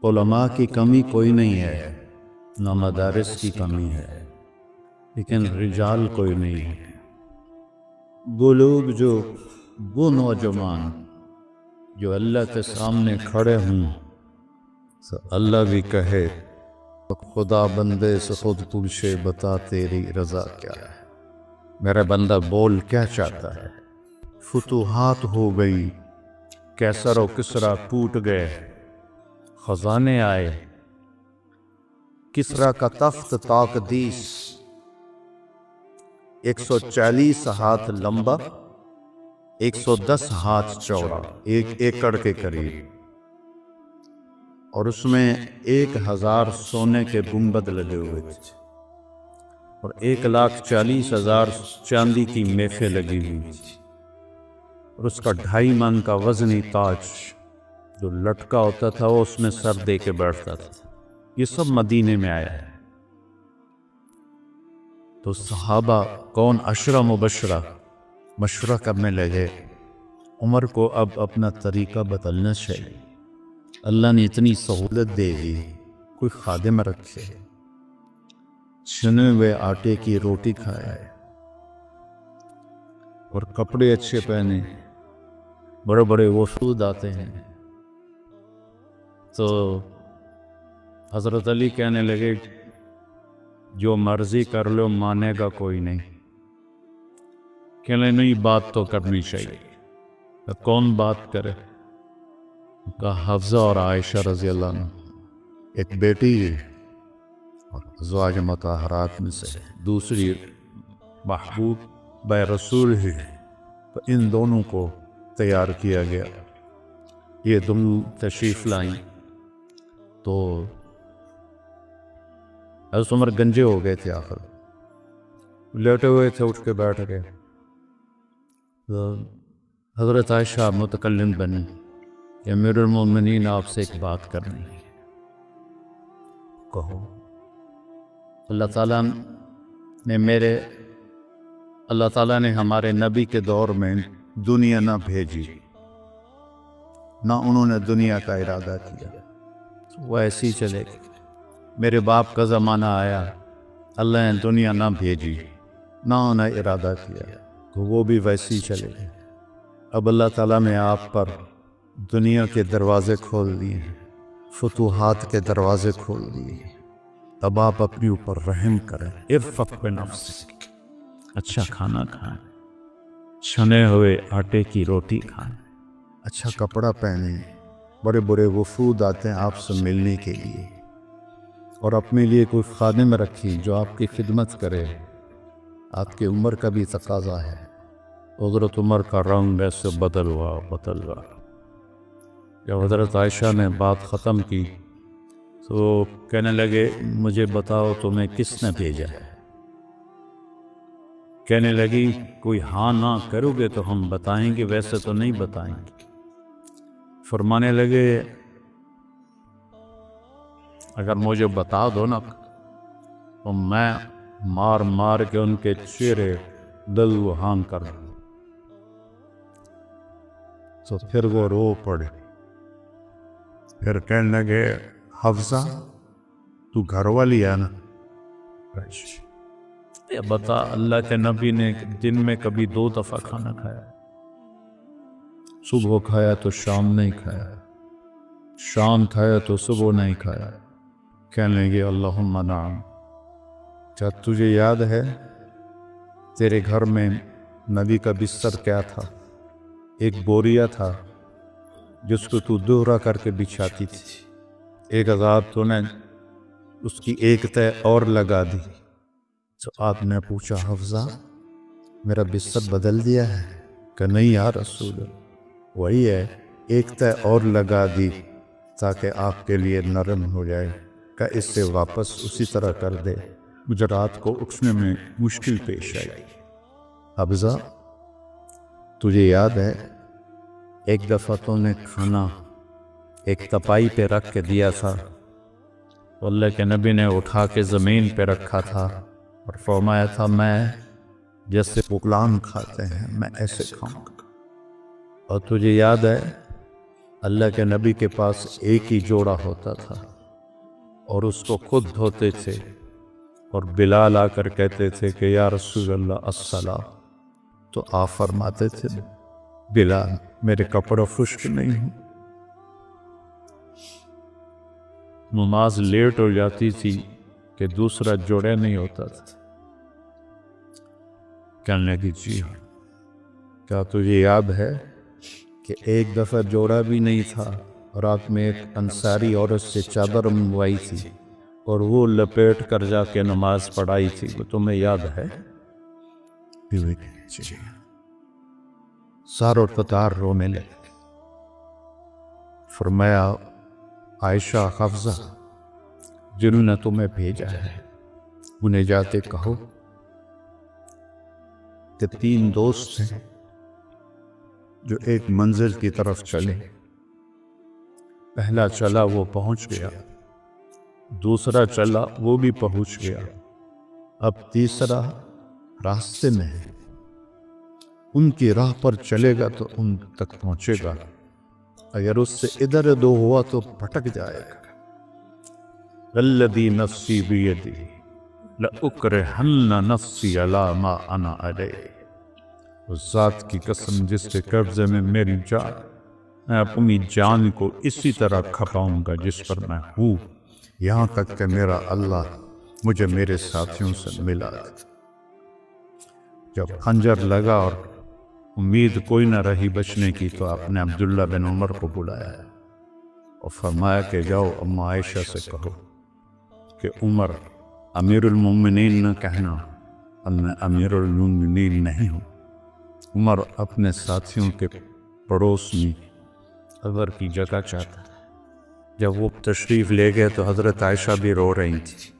उलमा की कमी कोई नहीं है, न मदारिस की कमी है, लेकिन रिजाल कोई नहीं है। वो लोग वो नौजवान जो अल्लाह के सामने खड़े हों तो अल्लाह भी कहे तो खुदा बंदे से खुद पूछे, बता तेरी रजा क्या है, मेरा बंदा बोल क्या चाहता है। फुतूहात हो गई, कैसर और किसरा टूट गए, खजाने आए, किसरा का तख्त ताकदीस 140 हाथ लंबा, 110 हाथ चौड़ा, 1 एकड़ के करीब, और उसमें 1000 सोने के गुंबद लगे हुए थे और 1,40,000 चांदी की मेफे लगी हुई थी और उसका 2.5 मन का वजनी ताज जो लटका होता था वो उसमें सर दे के बैठता था। ये सब मदीने में आया है। तो सहाबा कौन अशरा मुबशरा मशवरा करने लगे, उमर को अब अपना तरीका बदलना चाहिए। अल्लाह ने इतनी सहूलत दे दी, कोई खादिम रखे, चुने हुए आटे की रोटी खाए और कपड़े अच्छे पहने, बड़े बड़े वफूद आते हैं। तो हज़रत अली कहने लगे, जो मर्जी कर लो, मानेगा कोई नहीं। कहने नहीं, बात तो करनी चाहिए। तो कौन बात करे? का हफ्ज़ा और आयशा रज़ी अल्लाह अन्हा, एक बेटी है और ज़वाज मतहरात में से दूसरी महबूब बै रसूल है। तो इन दोनों को तैयार किया गया। ये दोनों तशरीफ़ लाई तो हज़रत उमर गंजे हो गए थे, आखिर लेटे हुए थे, उठ के बैठ गए। तो हज़रत आयशा मुतकल्लिम बनी, या अमीरुल मोमिनीन आपसे एक बात करनी है। कहो। अल्लाह ताला ने हमारे नबी के दौर में दुनिया ना भेजी, ना उन्होंने दुनिया का इरादा किया, वो ऐसी ही चलेगी। मेरे बाप का ज़माना आया, अल्लाह ने दुनिया ना भेजी, ना उन्हें इरादा किया, तो वो भी वैसी ही चलेगी। अब अल्लाह ताला ने आप पर दुनिया के दरवाज़े खोल दिए हैं, फुतूहात के दरवाज़े खोल दिए हैं। तब आप अपने ऊपर रहम करें। इरफ़क़ बिनफ़्सिक, अच्छा खाना खाएं, छने हुए आटे की रोटी खाएं, अच्छा कपड़ा पहने। बड़े बड़े वफूद आते हैं आपसे मिलने के लिए, और अपने लिए कोई खादिम रखी जो आपकी खिदमत करे। आपकी उम्र का भी तकाजा है। हज़रत उमर का रंग ऐसे बदल हुआ। जब हज़रत आयशा ने बात ख़त्म की तो कहने लगे, मुझे बताओ तुम्हें किसने भेजा है? कहने लगी, कोई हाँ ना करोगे तो हम बताएंगे, वैसे तो नहीं बताएंगे। फरमाने लगे, अगर मुझे बता दो ना तो मैं मार मार के उनके चेहरे दलवहान कर दूं। तो फिर वो रो पड़े। फिर कहने लगे, हफ्ज़ा तू घर वाली है ना? बता, अल्लाह के नबी ने दिन में कभी 2 दफ़ा खाना खाया? सुबह खाया तो शाम नहीं खाया, शाम खाया तो सुबह नहीं खाया। कहने लगे, अल्लाहुम्मा नाम। क्या तुझे याद है तेरे घर में नबी का बिस्तर क्या था? एक बोरिया था जिसको तू दोहरा करके बिछाती थी। एक आज़ाद तूने उसकी एक तय और लगा दी। तो आपने पूछा, हफ्ज़ा मेरा बिस्तर बदल दिया है? कि नहीं या रसूल, वही है, एक तय और लगा दी ताकि आपके लिए नरम हो जाए। का इससे वापस उसी तरह कर दे, मुझे रात को उठने में मुश्किल पेश आई। हफ्ज़ा तुझे याद है एक दफ़ा तूने खाना एक तपाई पे रख के दिया था, अल्लाह के नबी ने उठा के ज़मीन पे रखा था और फरमाया था, मैं जैसे गुलाम खाते हैं मैं ऐसे खाऊंगा। और तुझे याद है अल्लाह के नबी के पास एक ही जोड़ा होता था और उसको खुद धोते थे, और बिलाल आकर कहते थे कि या रसूल अल्लाह अस्सला, तो आप फरमाते थे बिलाल मेरे कपड़े खुश्क नहीं हूं। नमाज लेट हो जाती थी कि दूसरा जोड़ा नहीं होता था। कहने लगी जी क्या तुझे याद है कि एक दफ़ा जोड़ा भी नहीं था, रात में एक अंसारी औरत से चादर मंगवाई थी और वो लपेट कर जाके नमाज पढ़ाई थी, वो तुम्हें याद है? सारों कतार रोने लगे। फरमाया आयशा हफ्जा जिन्होंने तुम्हें भेजा है उन्हें जाते कहो कि 3 दोस्त हैं जो एक मंजिल की तरफ चले। पहला चला वो पहुंच गया, दूसरा चला वो भी पहुंच गया, अब तीसरा रास्ते में है। उनकी राह पर चलेगा तो उन तक पहुंचेगा, अगर उससे इधर उधर हुआ तो भटक जाएगा। वल्लज़ी नफ्सी बियदी लउकरिहन्ना नफ्सी अला मा अना अलैहि। उस ज़ात की कसम जिसके कब्जे में मेरी जान, मैं अपनी जान को इसी तरह खपाऊंगा जिस पर मैं हूँ, यहाँ तक कि मेरा अल्लाह मुझे मेरे साथियों से मिला। जब खंजर लगा और उम्मीद कोई न रही बचने की, तो आपने अब्दुल्ला बिन उमर को बुलाया और फरमाया कि जाओ अम्मा आयशा से कहो कि उमर अमीरुल मोमिनीन न कहना, और मैं अमीरुल मोमिनीन नहीं हूँ। उमर अपने साथियों के पड़ोस में अगर की जगह चाहता। जब वो तशरीफ़ ले गए तो हज़रत आयशा भी रो रही थी।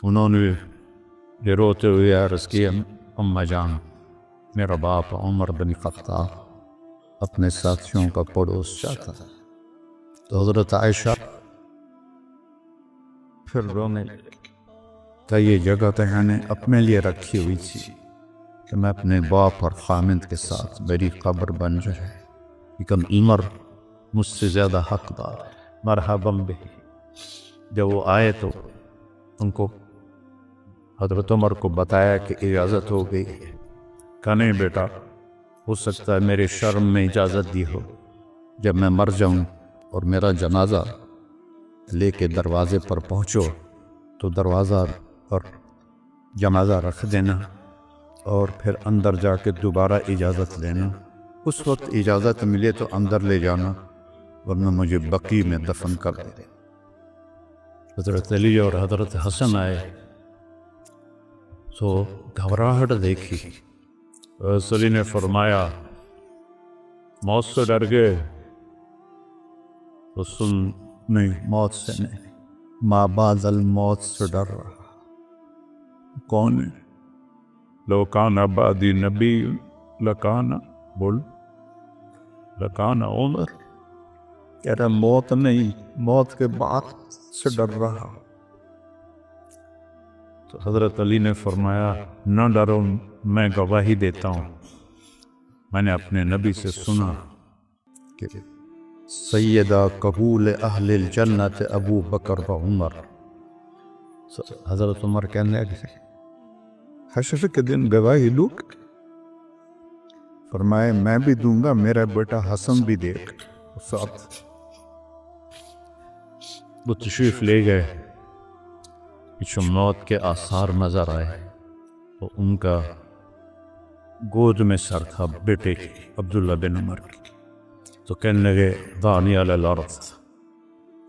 उन्होंने ये रोते हुए अर्ज़ किया, अम्मा जान मेरा बाप उमर बिन ख़त्ताब अपने साथियों का पड़ोस चाहता। तो हज़रत आयशा फिर रोने लगी। तो ये जगह तो मैंने अपने लिए रखी हुई थी कि मैं अपने बाप और खामिद के साथ मेरी कब्र बन जाए, लेकिन उमर मुझसे ज़्यादा हकदार है, मरहबम बिही। जब वो आए तो उनको हज़रत उमर को बताया कि इजाज़त हो गई। कहा नहीं बेटा, हो सकता है मेरे शर्म में इजाज़त दी हो, जब मैं मर जाऊं और मेरा जनाजा लेके दरवाजे पर पहुंचो तो दरवाज़ा पर जनाजा रख देना और फिर अंदर जाके दोबारा इजाज़त लेना। उस वक्त इजाज़त मिले तो अंदर ले जाना, वरना मुझे बकी में दफन कर दे। हज़रत अली और हज़रत हसन आए तो घबराहट देखी। अली ने फरमाया मौत से डर गए? तो सुन नहीं, मौत से नहीं, माँ बादल मौत से डर रहा। कौन है? लौकाना बादी नबी लकाना, बोल लकाना उमर। कह रहा मौत नहीं, मौत के बाद से डर रहा। तो हज़रत अली ने फरमाया न डरो, मैं गवाही देता हूँ। मैंने अपने नबी से सुना कि सैयदा कबूल अहलिल जन्नत अबू बकर व उमर। हज़रत उमर कहने लगे हशर के दिन गवाही लूँ? फरमाए मैं भी दूंगा, मेरा बेटा हसन भी देख साथ। वो तशरीफ़ ले गए। पीछे मौत के आसार नजर आए तो उनका गोद में सर था बेटे अब्दुल्ला बिन उमर की। तो कहने लगे दानी अल अर्ज़,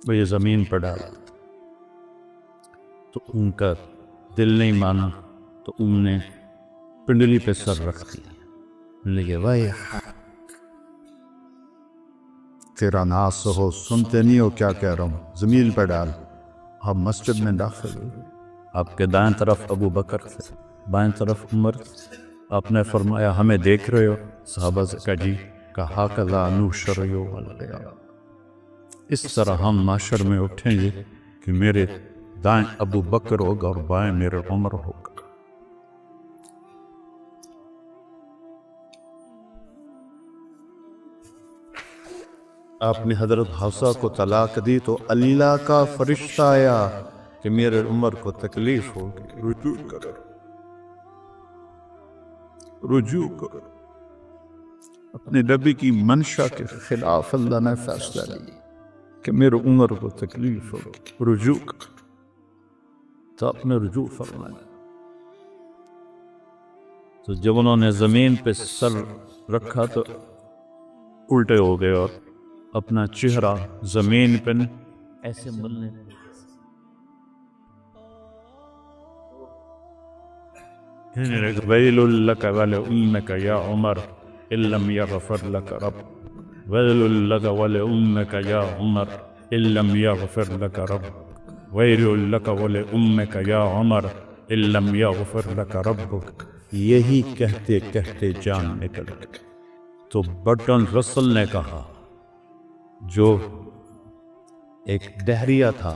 वो ये ज़मीन पर डाला। तो उनका दिल नहीं माना, तो उनने पिंडली पे सर रख दिया। लगे भाई तेरा नास हो, सुनते नहीं हो क्या कह रहा हूँ, ज़मीन पर डाल। आप मस्जिद में दाखिल हुए, आपके दाएं तरफ अबू बकर थे, बाएं तरफ उमर। आपने फरमाया हमें देख रहे हो? सहाबा से कहा जी। कहा कला अनुशरयो वाला, इस तरह हम माशर में उठेंगे कि मेरे दाएं अबू बकर होगा और बाएं मेरे उमर होगा। आपने हजरत हफ्सा को तलाक दी तो अल्लाह का फरिश्ता आया कि मेरे उमर को तकलीफ होगी, रुजू करो, रुजू करो। अपने नबी की मंशा के खिलाफ अल्लाह ने फैसला लिया कि मेरे उमर को तकलीफ होगी, रुजू करो। तो अपने रुजू फरमाया। तो जब उन्होंने जमीन पे सर रखा तो उल्टे हो गए और अपना चेहरा जमीन पे ऐसे मलने वैलुल लक वल उम्मक या उमर इल्लम यगफिर लक रब, वैलुल लक वल उम्मक या उमर इल्लम यगफिर लक रब, वैलुल लक वल उम्मक या उमर इल्लम यगफिर लक रब्बुक। यही कहते कहते जान निकल गई। तो बर्टन रसल ने कहा, जो एक दहरिया था,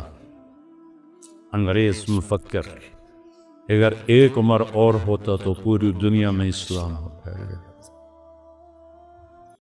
अंग्रेज मुफक्कर, अगर एक उमर और होता तो पूरी दुनिया में इस्लाम